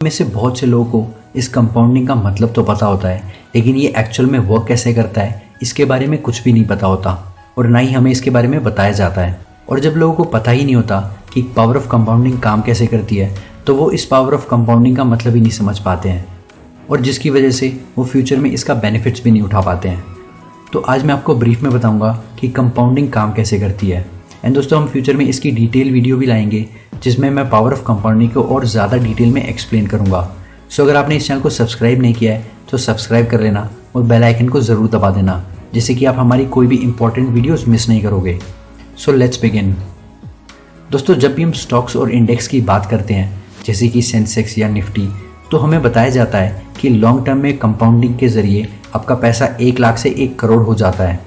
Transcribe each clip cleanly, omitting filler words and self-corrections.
में से बहुत से लोगों को इस कंपाउंडिंग का मतलब तो पता होता है, लेकिन ये एक्चुअल में वर्क कैसे करता है इसके बारे में कुछ भी नहीं पता होता और ना ही हमें इसके बारे में बताया जाता है। और जब लोगों को पता ही नहीं होता कि पावर ऑफ कंपाउंडिंग काम कैसे करती है, तो वो इस पावर ऑफ कंपाउंडिंग का मतलब ही नहीं समझ पाते हैं और जिसकी वजह से वो फ्यूचर में इसका बेनिफिट्स भी नहीं उठा पाते हैं। तो आज मैं आपको ब्रीफ में बताऊंगा कि कंपाउंडिंग काम कैसे करती है। एंड दोस्तों, हम फ्यूचर में इसकी डिटेल वीडियो भी लाएंगे जिसमें मैं पावर ऑफ कंपाउंडिंग को और ज़्यादा डिटेल में एक्सप्लेन करूंगा। सो अगर आपने इस चैनल को सब्सक्राइब नहीं किया है तो सब्सक्राइब कर लेना और बेल आइकन को ज़रूर दबा देना, जिससे कि आप हमारी कोई भी इंपॉर्टेंट वीडियोस मिस नहीं करोगे। So let's begin. दोस्तों, जब भी हम स्टॉक्स और इंडेक्स की बात करते हैं जैसे कि सेंसेक्स या निफ्टी, तो हमें बताया जाता है कि लॉन्ग टर्म में कंपाउंडिंग के ज़रिए आपका पैसा 1 लाख से 1 करोड़ हो जाता है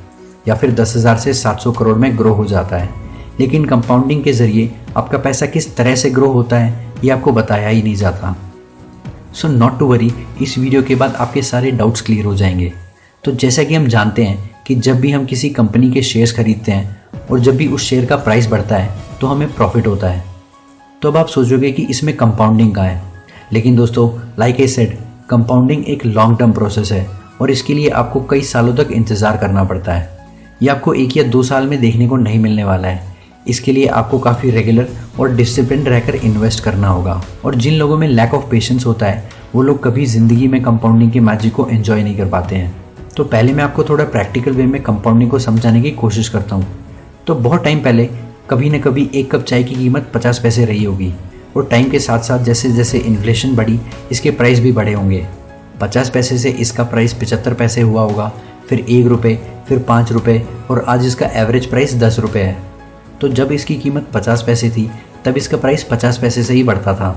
या फिर 10,000 से 700 करोड़ में ग्रो हो जाता है। लेकिन कंपाउंडिंग के ज़रिए आपका पैसा किस तरह से ग्रो होता है ये आपको बताया ही नहीं जाता। सो नॉट टू वरी, इस वीडियो के बाद आपके सारे डाउट्स क्लियर हो जाएंगे। तो जैसा कि हम जानते हैं कि जब भी हम किसी कंपनी के शेयर्स खरीदते हैं और जब भी उस शेयर का प्राइस बढ़ता है तो हमें प्रॉफिट होता है। तो अब आप सोचोगे कि इसमें कंपाउंडिंग का है, लेकिन दोस्तों लाइक आई सेड, कंपाउंडिंग एक लॉन्ग टर्म प्रोसेस है और इसके लिए आपको कई सालों तक इंतज़ार करना पड़ता है। ये आपको 1 या 2 साल में देखने को नहीं मिलने वाला है। इसके लिए आपको काफ़ी रेगुलर और डिसिप्लिन रहकर इन्वेस्ट करना होगा। और जिन लोगों में लैक ऑफ पेशेंस होता है वो लोग कभी ज़िंदगी में कंपाउंडिंग के मैजिक को एंजॉय नहीं कर पाते हैं। तो पहले मैं आपको थोड़ा प्रैक्टिकल वे में कंपाउंडिंग को समझाने की कोशिश करता हूँ। तो बहुत टाइम पहले कभी न कभी 1 कप चाय की कीमत 50 पैसे रही होगी और टाइम के साथ साथ जैसे जैसे इन्फ्लेशन बढ़ी इसके प्राइस भी बढ़े होंगे। 50 पैसे से इसका प्राइस 75 पैसे हुआ होगा, फिर 1 रुपये, फिर 5 रुपये और आज इसका एवरेज प्राइस 10 रुपये है। तो जब इसकी कीमत 50 पैसे थी तब इसका प्राइस 50 पैसे से ही बढ़ता था,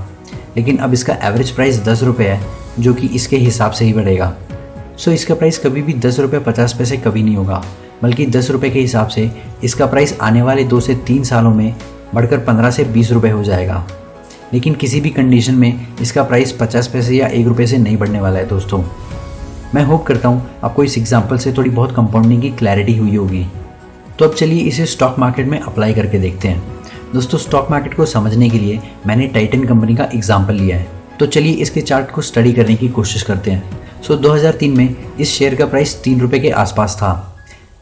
लेकिन अब इसका एवरेज प्राइस 10 रुपये है जो कि इसके हिसाब से ही बढ़ेगा। सो इसका प्राइस कभी भी 10 रुपये 50 पैसे कभी नहीं होगा, बल्कि 10 रुपये के हिसाब से इसका प्राइस आने वाले 2 से 3 सालों में बढ़कर 15 से 20 रुपये हो जाएगा। लेकिन किसी भी कंडीशन में इसका प्राइस 50 पैसे या 1 रुपये से नहीं बढ़ने वाला है। दोस्तों, मैं होप करता हूँ आपको इस एग्जाम्पल से थोड़ी बहुत कंपाउंडिंग की क्लैरिटी हुई होगी। तो अब चलिए इसे स्टॉक मार्केट में अप्लाई करके देखते हैं। दोस्तों, स्टॉक मार्केट को समझने के लिए मैंने टाइटन कंपनी का एग्जाम्पल लिया है। तो चलिए इसके चार्ट को स्टडी करने की कोशिश करते हैं। 2003 में इस शेयर का प्राइस 3 रुपये के आसपास था,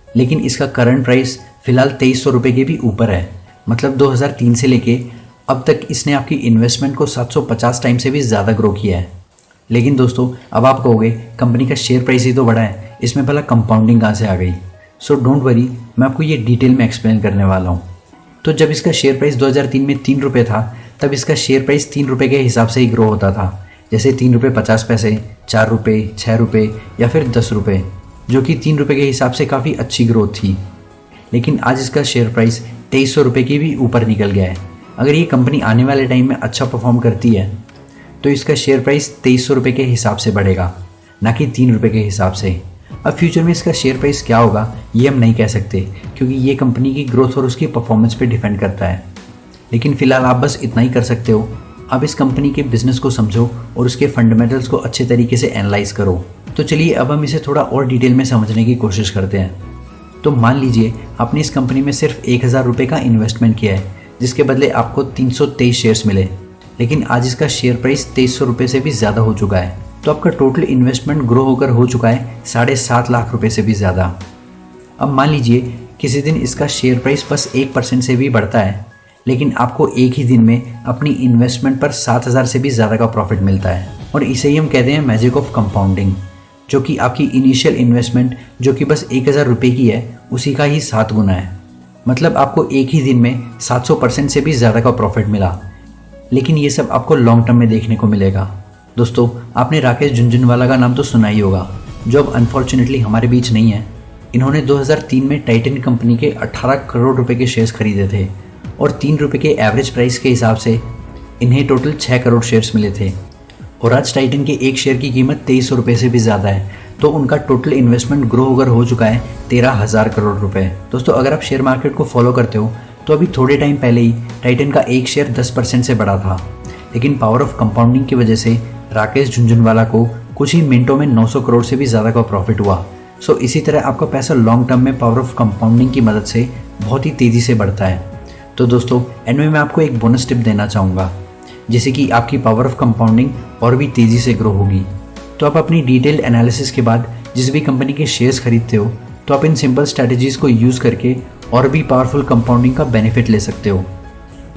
लेकिन इसका करंट प्राइस फिलहाल 2300 रुपये के भी ऊपर है। मतलब 2003 से लेके अब तक इसने आपकी इन्वेस्टमेंट को 750 टाइम से भी ज़्यादा ग्रो किया है। लेकिन दोस्तों, अब आप कहोगे कंपनी का शेयर प्राइस ही तो बढ़ा है, इसमें भला कंपाउंडिंग कहाँ से आ गई? सो डोंट वरी, मैं आपको ये डिटेल में एक्सप्लेन करने वाला हूँ। तो जब इसका शेयर प्राइस 2003 में 3 रुपये था तब इसका शेयर प्राइस 3 रुपये के हिसाब से ही ग्रो होता था, जैसे 3 रुपये 50 पैसे, 4 रुपये, 6 रुपये या फिर 10 रुपये, जो कि 3 रुपये के हिसाब से काफ़ी अच्छी ग्रोथ थी। लेकिन आज इसका शेयर प्राइस 2300 रुपये के भी ऊपर निकल गया है। अगर ये कंपनी आने वाले टाइम में अच्छा परफॉर्म करती है तो इसका शेयर प्राइस 2300 रुपये के हिसाब से बढ़ेगा, ना कि 3 रुपये के हिसाब से। अब फ्यूचर में इसका शेयर प्राइस क्या होगा ये हम नहीं कह सकते, क्योंकि ये कंपनी की ग्रोथ और उसकी परफॉर्मेंस पे डिपेंड करता है। लेकिन फिलहाल आप बस इतना ही कर सकते हो, आप इस कंपनी के बिजनेस को समझो और उसके फंडामेंटल्स को अच्छे तरीके से एनालाइज करो। तो चलिए अब हम इसे थोड़ा और डिटेल में समझने की कोशिश करते हैं। तो मान लीजिए आपने इस कंपनी में सिर्फ 1000 रुपये का इन्वेस्टमेंट किया है, जिसके बदले आपको 323 शेयर्स मिले, लेकिन आज इसका शेयर प्राइस 2300 रुपये से भी ज़्यादा हो चुका है। तो आपका टोटल इन्वेस्टमेंट ग्रो होकर हो चुका है 7.5 लाख रुपए से भी ज़्यादा। अब मान लीजिए किसी दिन इसका शेयर प्राइस बस 1% से भी बढ़ता है, लेकिन आपको एक ही दिन में अपनी इन्वेस्टमेंट पर 7000 से भी ज़्यादा का प्रॉफिट मिलता है। और इसे ही हम कहते हैं मैजिक ऑफ कंपाउंडिंग, जो कि आपकी इनिशियल इन्वेस्टमेंट जो कि बस 1000 रुपये की है उसी का ही 7 गुना है। मतलब आपको एक ही दिन में 700% से भी ज़्यादा का प्रॉफिट मिला। लेकिन ये सब आपको लॉन्ग टर्म में देखने को मिलेगा। दोस्तों, आपने राकेश झुनझुनवाला का नाम तो सुना ही होगा, जो अब अनफॉर्चुनेटली हमारे बीच नहीं है। इन्होंने 2003 में टाइटन कंपनी के 18 करोड़ रुपए के शेयर्स खरीदे थे और 3 रुपये के एवरेज प्राइस के हिसाब से इन्हें टोटल 6 करोड़ शेयर्स मिले थे। और आज टाइटन के एक शेयर की कीमत 2300 रुपये से भी ज़्यादा है। तो उनका टोटल इन्वेस्टमेंट ग्रो होकर हो चुका है 13,000 करोड़ रुपए। दोस्तों, अगर आप शेयर मार्केट को फॉलो करते हो तो अभी थोड़े टाइम पहले ही टाइटन का एक शेयर 10% से बढ़ा था, लेकिन पावर ऑफ कंपाउंडिंग की वजह से राकेश झुनझुनवाला को कुछ ही मिनटों में 900 करोड़ से भी ज़्यादा का प्रॉफिट हुआ। सो इसी तरह आपका पैसा लॉन्ग टर्म में पावर ऑफ कंपाउंडिंग की मदद से बहुत ही तेज़ी से बढ़ता है। तो दोस्तों, एंड में मैं आपको एक बोनस टिप देना चाहूँगा जिससे कि आपकी पावर ऑफ कंपाउंडिंग और भी तेज़ी से ग्रो होगी। तो आप अपनी डिटेल्ड एनालिसिस के बाद जिस भी कंपनी के शेयर्स खरीदते हो तो आप इन सिंपल स्ट्रैटेजीज़ को यूज़ करके और भी पावरफुल कंपाउंडिंग का बेनिफिट ले सकते हो।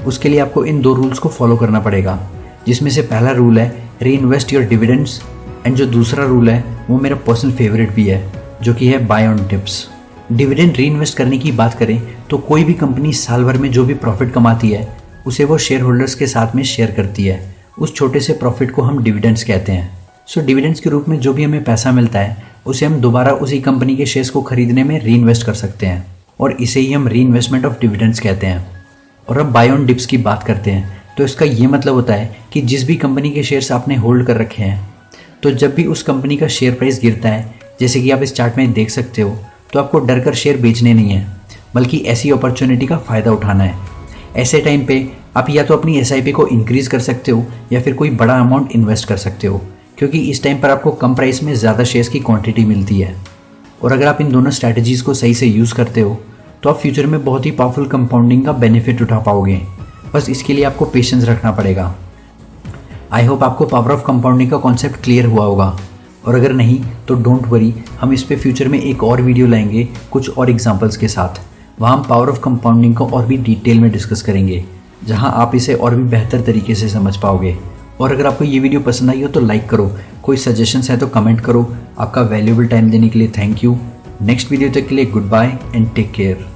उसके लिए आपको इन 2 रूल्स को फॉलो करना पड़ेगा, जिसमें से पहला रूल है री इन्वेस्ट योर डिविडेंड्स, एंड जो दूसरा रूल है वो मेरा पर्सनल फेवरेट भी है, जो कि है बाय ऑन डिप्स। डिविडेंड री इन्वेस्ट करने की बात करें तो कोई भी कंपनी साल भर में जो भी प्रॉफिट कमाती है उसे वो शेयर होल्डर्स के साथ में शेयर करती है। उस छोटे से प्रॉफिट को हम डिविडेंड्स कहते हैं। सो डिविडेंड्स के रूप में जो भी हमें पैसा मिलता है उसे हम दोबारा उसी कंपनी के शेयर्स को खरीदने में री इन्वेस्ट कर सकते हैं, और इसे ही हम री इन्वेस्टमेंट ऑफ डिविडेंड्स कहते हैं। और अब बाय ऑन डिप्स की बात करते हैं तो इसका ये मतलब होता है कि जिस भी कंपनी के शेयर्स आपने होल्ड कर रखे हैं, तो जब भी उस कंपनी का शेयर प्राइस गिरता है, जैसे कि आप इस चार्ट में देख सकते हो, तो आपको डर कर शेयर बेचने नहीं है, बल्कि ऐसी अपॉर्चुनिटी का फ़ायदा उठाना है। ऐसे टाइम पे आप या तो अपनी SIP को इंक्रीज़ कर सकते हो या फिर कोई बड़ा अमाउंट इन्वेस्ट कर सकते हो, क्योंकि इस टाइम पर आपको कम प्राइस में ज़्यादा शेयर्स की क्वांटिटी मिलती है। और अगर आप इन दोनों स्ट्रैटेजीज़ को सही से यूज़ करते हो तो आप फ्यूचर में बहुत ही पावरफुल कंपाउंडिंग का बेनिफिट उठा पाओगे। बस इसके लिए आपको पेशेंस रखना पड़ेगा। आई होप आपको पावर ऑफ कंपाउंडिंग का कॉन्सेप्ट क्लियर हुआ होगा, और अगर नहीं तो डोंट वरी, हम इस पे फ्यूचर में एक और वीडियो लाएंगे कुछ और एग्जांपल्स के साथ। वहाँ हम पावर ऑफ कंपाउंडिंग को और भी डिटेल में डिस्कस करेंगे, जहाँ आप इसे और भी बेहतर तरीके से समझ पाओगे। और अगर आपको ये वीडियो पसंद आई हो तो लाइक करो, कोई सजेशंस है तो कमेंट करो। आपका वैल्यूएबल टाइम देने के लिए थैंक यू। नेक्स्ट वीडियो तक के लिए goodbye and take care.